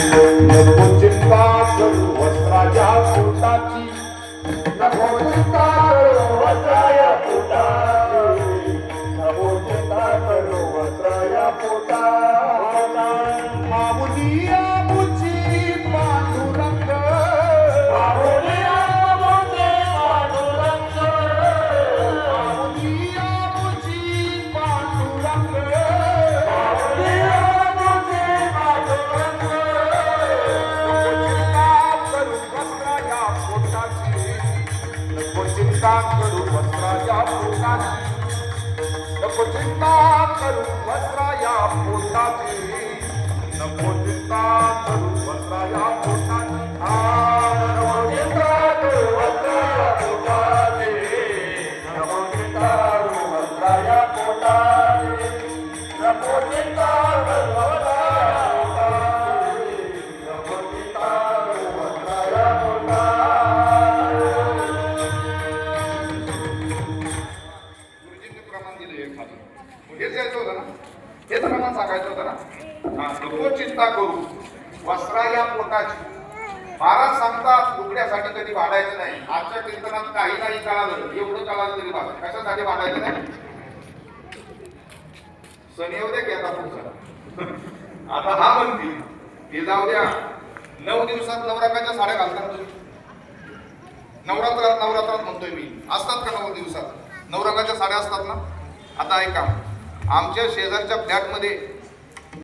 नको चिंता करू वस्त्राच्या पोटाची, नको चिंता करू वस्त्राया पोटाची, नको चिंता करू वस्त्राया पोटाची. माऊली आमुची पांडुरंग, माऊली आमुची पांडुरंग, माऊली आमुची पांडुरंग, माऊली आमुची पांडुरंग. नको चिंता करू वस्त्राया पोटाची, नको चिंता करू वस्त्राया पोटाची, नको चिंता करू वस्त्राया पोटाची. नको चिंता करू वस्त्राया पोटाची, नको चिंता करू वस्त्राया पोटाची, नको चिंता करू वस्त्राया पोटाची, नको चिंता करू वस्त्राया पोटाची. गुरुजींनी प्रमाण दिलं हे खाली, हेच यायचं होतं ना, हेच प्रमाण सांगायचं होतं ना. नको चिंता करू वस्त्राया पोटाची. महाराज सांगतात लुगड्यासाठी कधी भांडायचं नाही. आजच्या कीर्तनात काही नाही कळालं, एवढं कळालं तरी बाबा कशासाठी भांडायचं नाही. सण येऊ द्या की आता पुढचा. आता हा म्हणतील ते जाऊ द्या. 9 दिवसात नवरात्राच्या साड्या घालतात तुम्ही. नवरात्रात म्हणतोय मी, असतात का 9 दिवसात नवरंगाच्या साड्या असतात ना. आता ऐका, आमच्या शेजारच्या फ्लॅटमध्ये